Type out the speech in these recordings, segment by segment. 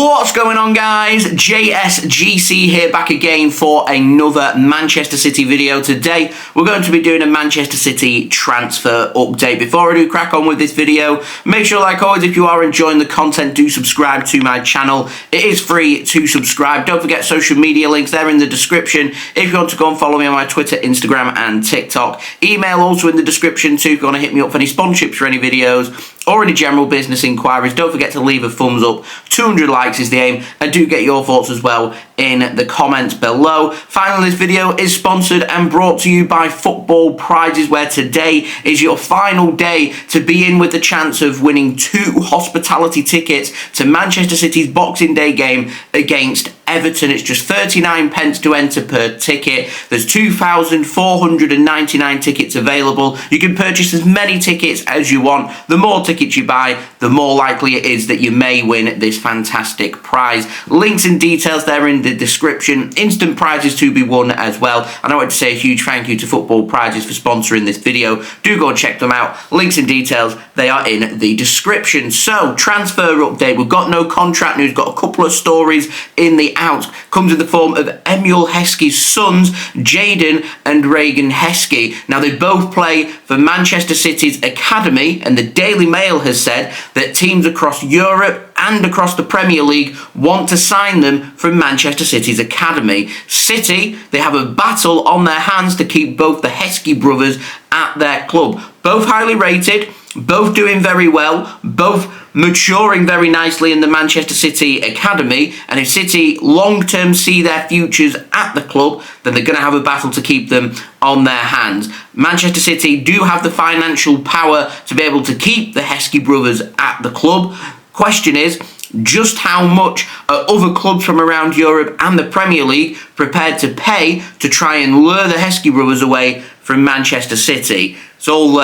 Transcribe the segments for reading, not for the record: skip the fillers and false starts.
What's going on, guys? JSGC here, back again for another Manchester City video. Today we're going to be doing a Manchester City transfer update. Before I do crack on with this video, make sure, like always, if you are enjoying the content, do subscribe to my channel. It is free to subscribe. Don't forget social media links, they're in the description if you want to go and follow me on my Twitter, Instagram and TikTok. Email also in the description too if you want to hit me up for any sponsorships for any videos or any general business inquiries. Don't forget to leave a thumbs up. 200 likes is the aim, and do get your thoughts as well in the comments below. Finally, this video is sponsored and brought to you by Football Prizes, where today is your final day to be in with the chance of winning 2 hospitality tickets to Manchester City's Boxing Day game against Everton. It's just 39 pence to enter per ticket. There's 2,499 tickets available. You can purchase as many tickets as you want. The more tickets you buy, the more likely it is that you may win this fantastic prize. Links and details there in the description. Instant prizes to be won as well. And I want to say a huge thank you to Football Prizes for sponsoring this video. Do go and check them out. Links and details, they are in the description. So, transfer update. We've got no contract news. Got a couple of stories in the out. Comes in the form of Emil Heskey's sons, Jaden and Reigan Heskey. Now, they both play for Manchester City's academy, and the Daily Mail has said that teams across Europe and across the Premier League want to sign them from Manchester City's academy. City, they have a battle on their hands to keep both the Heskey brothers at their club. Both highly rated, both doing very well, both maturing very nicely in the Manchester City academy, and if City long-term see their futures at the club, then they're going to have a battle to keep them on their hands. Manchester City do have the financial power to be able to keep the Heskey brothers at the club. Question is, just how much are other clubs from around Europe and the Premier League prepared to pay to try and lure the Heskey brothers away from Manchester City? It's all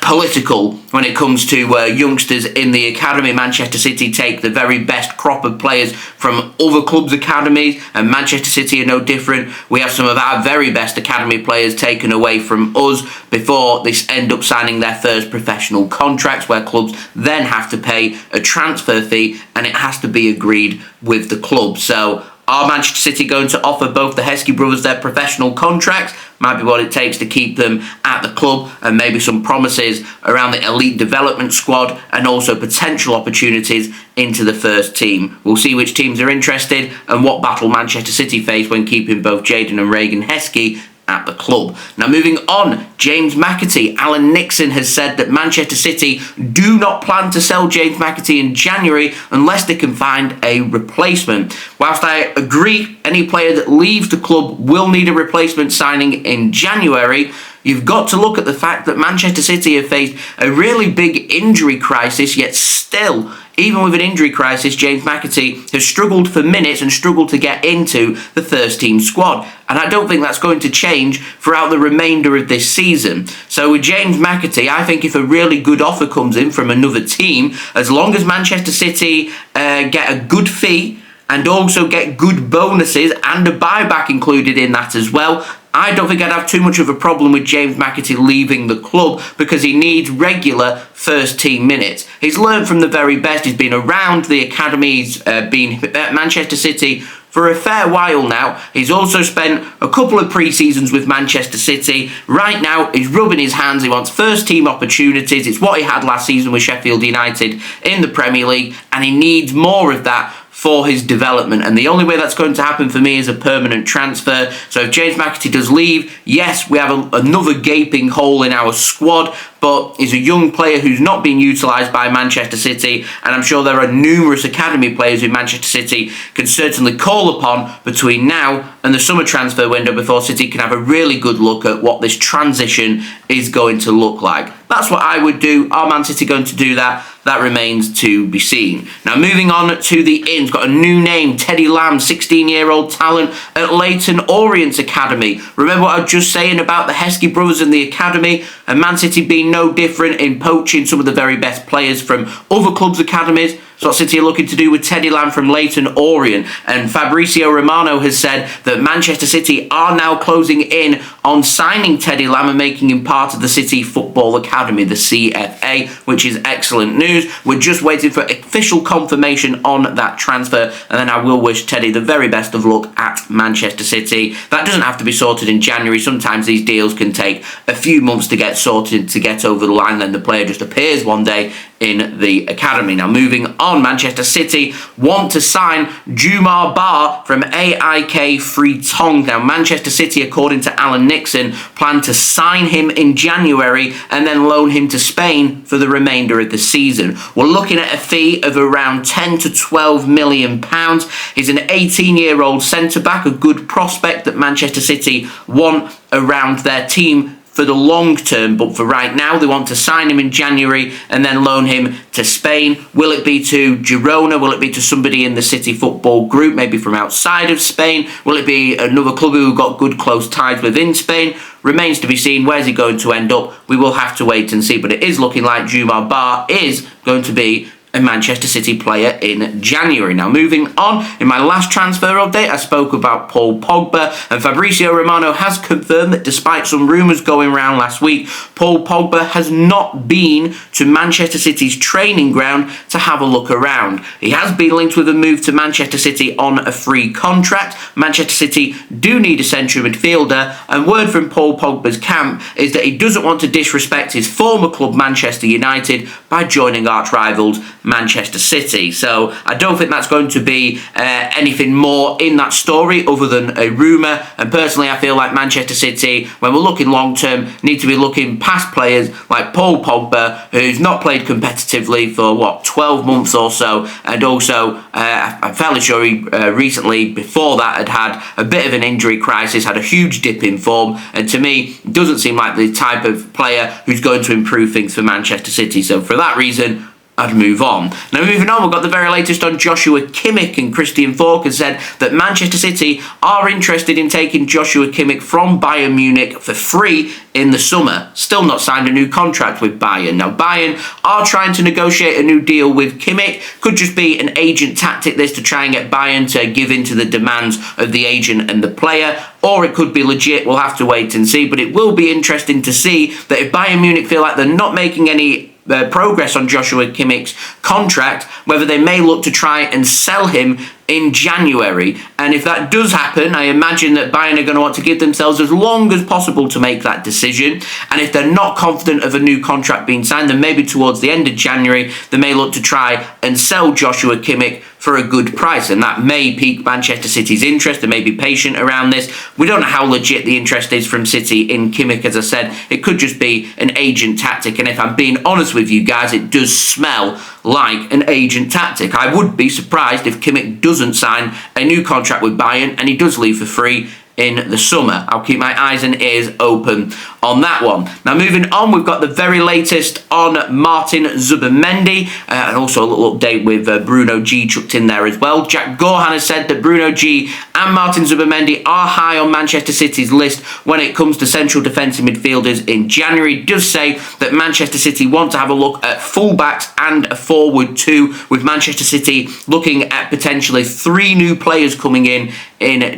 political when it comes to youngsters in the academy. Manchester City take the very best crop of players from other clubs' academies, and Manchester City are no different. We have some of our very best academy players taken away from us before they end up signing their first professional contracts, where clubs then have to pay a transfer fee, and it has to be agreed with the club. So, are Manchester City going to offer both the Heskey brothers their professional contracts? Might be what it takes to keep them at the club, and maybe some promises around the elite development squad and also potential opportunities into the first team. We'll see which teams are interested and what battle Manchester City face when keeping both Jaden and Reigan Heskey at the club. Now, moving on, James McAtee. Alan Nixon has said that Manchester City do not plan to sell James McAtee in January unless they can find a replacement. Whilst I agree any player that leaves the club will need a replacement signing in January, you've got to look at the fact that Manchester City have faced a really big injury crisis, yet still, even with an injury crisis, James McAtee has struggled for minutes and struggled to get into the first team squad. And I don't think that's going to change throughout the remainder of this season. So with James McAtee, I think if a really good offer comes in from another team, as long as Manchester City get a good fee and also get good bonuses and a buyback included in that as well, I don't think I'd have too much of a problem with James McAtee leaving the club, because he needs regular first team minutes. He's learned from the very best. He's been around the academy. He's been at Manchester City for a fair while now. He's also spent a couple of pre-seasons with Manchester City. Right now, he's rubbing his hands. He wants first team opportunities. It's what he had last season with Sheffield United in the Premier League, and he needs more of that for his development, and the only way that's going to happen for me is a permanent transfer. So if James McAtee does leave, yes, we have another gaping hole in our squad, but he's a young player who's not being utilised by Manchester City, and I'm sure there are numerous academy players who Manchester City can certainly call upon between now and the summer transfer window before City can have a really good look at what this transition is going to look like. That's what I would do. Are Man City going to do that? That remains to be seen. Now, moving on to the ins, got a new name, Teddie Lamb, 16-year-old talent at Leyton Orient Academy. Remember what I was just saying about the Heskey brothers in the academy, and Man City being no different in poaching some of the very best players from other clubs' academies. So what City are looking to do with Teddie Lamb from Leyton Orient. And Fabrizio Romano has said that Manchester City are now closing in on signing Teddie Lamb and making him part of the City Football Academy, the CFA, which is excellent news. We're just waiting for official confirmation on that transfer, and then I will wish Teddie the very best of luck at Manchester City. That doesn't have to be sorted in January. Sometimes these deals can take a few months to get sorted, to get over the line, then the player just appears one day in the academy. Now moving on, Manchester City want to sign Juma Bah from AIK Freetong. Now Manchester City, according to Alan Nixon, plan to sign him in January and then loan him to Spain for the remainder of the season. We're looking at a fee of around 10 to 12 million pounds. He's an 18-year-old centre-back, a good prospect that Manchester City want around their team for the long term, but for right now they want to sign him in January and then loan him to Spain. Will it be to Girona? Will it be to somebody in the City football group, maybe from outside of Spain? Will it be another club who got good close ties within Spain? Remains to be seen. Where's he going to end up? We will have to wait and see, but it is looking like Juma Bah is going to be a Manchester City player in January. Now moving on, in my last transfer update I spoke about Paul Pogba, and Fabrizio Romano has confirmed that despite some rumours going around last week, Paul Pogba has not been to Manchester City's training ground to have a look around. He has been linked with a move to Manchester City on a free contract. Manchester City do need a central midfielder, and word from Paul Pogba's camp is that he doesn't want to disrespect his former club Manchester United by joining arch rivals Manchester City. So I don't think that's going to be anything more in that story other than a rumour. And personally, I feel like Manchester City, when we're looking long term, need to be looking past players like Paul Pogba, who's not played competitively for 12 months or so, and also I'm fairly sure he recently before that had a bit of an injury crisis, had a huge dip in form, and to me doesn't seem like the type of player who's going to improve things for Manchester City. So for that reason, I'd move on. Now moving on, we've got the very latest on Joshua Kimmich, and Christian Falk has said that Manchester City are interested in taking Joshua Kimmich from Bayern Munich for free in the summer. Still not signed a new contract with Bayern. Now Bayern are trying to negotiate a new deal with Kimmich. Could just be an agent tactic this to try and get Bayern to give in to the demands of the agent and the player, or it could be legit. We'll have to wait and see, but it will be interesting to see that if Bayern Munich feel like they're not making any progress on Joshua Kimmich's contract, whether they may look to try and sell him in January. And if that does happen, I imagine that Bayern are going to want to give themselves as long as possible to make that decision. And if they're not confident of a new contract being signed, then maybe towards the end of January, they may look to try and sell Joshua Kimmich for a good price, and that may pique Manchester City's interest. They may be patient around this. We don't know how legit the interest is from City in Kimmich. As I said, it could just be an agent tactic, and if I'm being honest with you guys, it does smell like an agent tactic. I would be surprised if Kimmich doesn't sign a new contract with Bayern and he does leave for free in the summer. I'll keep my eyes and ears open on that one. Now moving on, we've got the very latest on Martin Zubimendi, and also a little update with Bruno G chucked in there as well. Jack Gaughan has said that Bruno G and Martin Zubimendi are high on Manchester City's list when it comes to central defensive midfielders in January. He does say that Manchester City want to have a look at fullbacks and a forward too, with Manchester City looking at potentially 3 new players coming in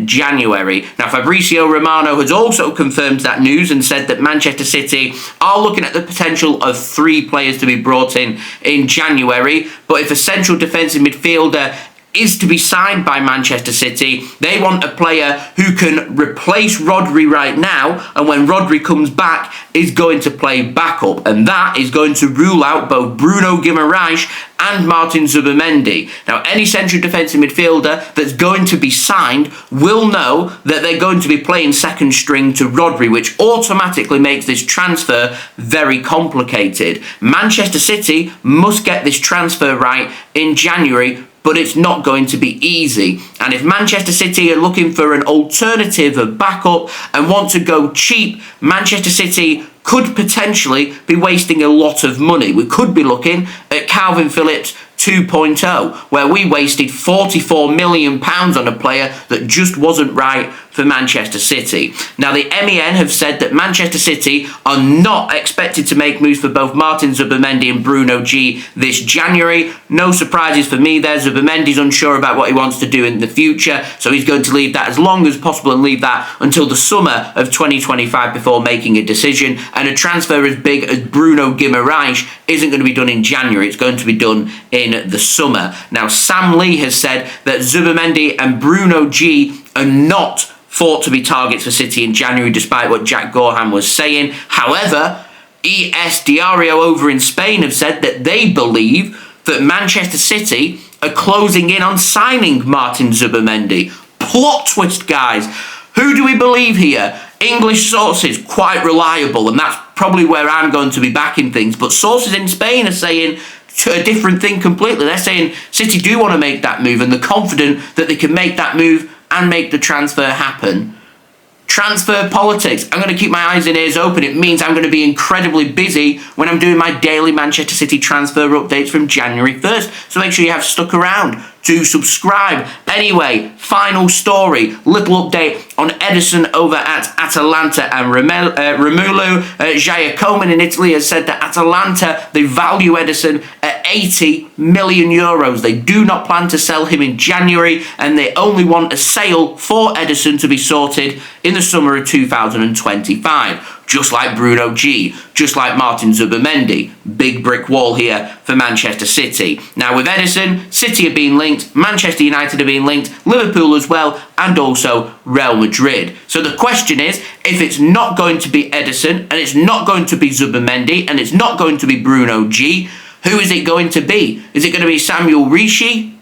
January. Now Fabrizio Romano has also confirmed that news and said that Manchester City are looking at the potential of 3 players to be brought in January, but if a central defensive midfielder is to be signed by Manchester City, they want a player who can replace Rodri right now, and when Rodri comes back is going to play backup, and that is going to rule out both Bruno Guimaraes and Martin Zubimendi. Now any central defensive midfielder that's going to be signed will know that they're going to be playing second string to Rodri, which automatically makes this transfer very complicated. Manchester City must get this transfer right in January, but it's not going to be easy. And if Manchester City are looking for an alternative of backup and want to go cheap, Manchester City could potentially be wasting a lot of money. We could be looking at Calvin Phillips 2.0, where we wasted £44 million on a player that just wasn't right for Manchester City. Now, the MEN have said that Manchester City are not expected to make moves for both Martin Zubimendi and Bruno G this January. No surprises for me there. Zubimendi's unsure about what he wants to do in the future, so he's going to leave that as long as possible and leave that until the summer of 2025 before making a decision. And a transfer as big as Bruno Guimaraes isn't going to be done in January. It's going to be done in the summer. Now, Sam Lee has said that Zubimendi and Bruno G are not thought to be targets for City in January, despite what Jack Gaughan was saying. However, ES Diario over in Spain have said that they believe that Manchester City are closing in on signing Martin Zubimendi. Plot twist, guys. Who do we believe here? English sources, quite reliable, and that's probably where I'm going to be backing things. But sources in Spain are saying a different thing completely. They're saying City do want to make that move, and they're confident that they can make that move and make the transfer happen. Transfer politics. I'm going to keep my eyes and ears open. It means I'm going to be incredibly busy when I'm doing my daily Manchester City transfer updates from January 1st. So make sure you have stuck around to subscribe. Anyway, final story. Little update on Ederson over at Atalanta, and Romulo Giacomin in Italy has said that Atalanta, they value Ederson at 80 million euros. They do not plan to sell him in January, and they only want a sale for Ederson to be sorted in the summer of 2025. Just like Bruno G, just like Martin Zubimendi. Big brick wall here for Manchester City. Now, with Ederson, City are being linked, Manchester United are being linked, Liverpool as well, and also Real Madrid. So the question is, if it's not going to be Ederson, and it's not going to be Zubimendi, and it's not going to be Bruno G, who is it going to be? Is it going to be Samuel Rishi?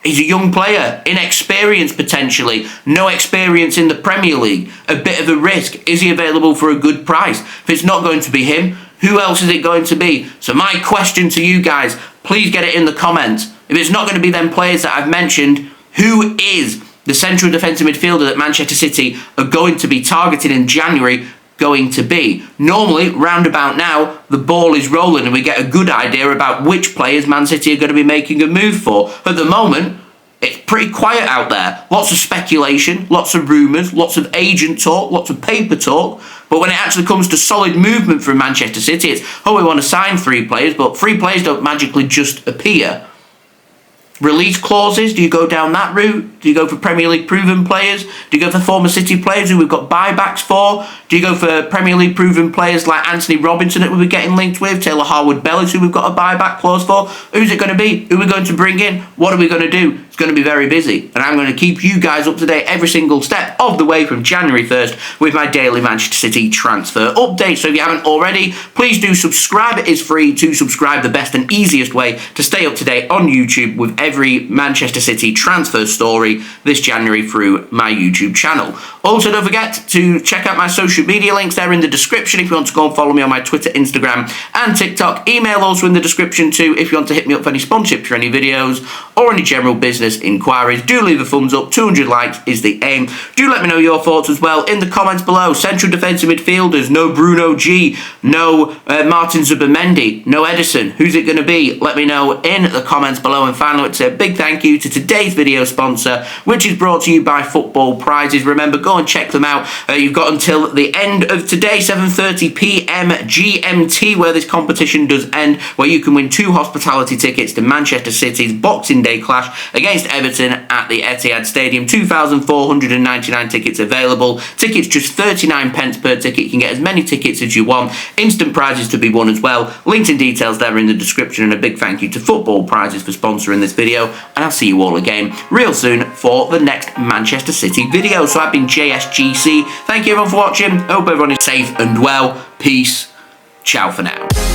He's a young player, inexperienced potentially, no experience in the Premier League, a bit of a risk. Is he available for a good price? If it's not going to be him, who else is it going to be? So my question to you guys, please get it in the comments. If it's not going to be them players that I've mentioned, who is the central defensive midfielder that Manchester City are going to be targeting in January going to be? Normally, round about now, the ball is rolling and we get a good idea about which players Man City are going to be making a move for. At the moment, it's pretty quiet out there. Lots of speculation, lots of rumours, lots of agent talk, lots of paper talk. But when it actually comes to solid movement from Manchester City, it's, oh, we want to sign 3 players, but 3 players don't magically just appear. Release clauses, do you go down that route? Do you go for Premier League proven players? Do you go for former City players who we've got buybacks for? Do you go for Premier League proven players like Anthony Robinson that we'll be getting linked with? Taylor Harwood-Bellis who we've got a buyback clause for? Who's it going to be? Who are we going to bring in? What are we going to do? It's going to be very busy. And I'm going to keep you guys up to date every single step of the way from January 1st with my daily Manchester City transfer update. So if you haven't already, please do subscribe. It is free to subscribe, the best and easiest way to stay up to date on YouTube with every Manchester City transfer story this January through my YouTube channel. Also, don't forget to check out my social media links. They're in the description if you want to go and follow me on my Twitter, Instagram and TikTok. Email also in the description too if you want to hit me up for any sponsorship for any videos or any general business inquiries. Do leave a thumbs up. 200 likes is the aim. Do let me know your thoughts as well in the comments below. Central defensive midfielders, no Bruno G, no Martin Zubimendi, no Ederson. Who's it going to be? Let me know in the comments below. And finally, it's a big thank you to today's video sponsor, which is brought to you by Football Prizes. Remember, go and check them out. You've got until the end of today, 7:30 p.m. GMT, where this competition does end, where you can win 2 hospitality tickets to Manchester City's Boxing Day clash against Everton at the Etihad Stadium. 2,499 tickets available. Tickets just 39 pence per ticket. You can get as many tickets as you want. Instant prizes to be won as well. Links and details there in the description. And a big thank you to Football Prizes for sponsoring this video. And I'll see you all again real soon for the next Manchester City video. So I've been JSGC. Thank you everyone for watching. Hope everyone is safe and well. Peace. Ciao for now.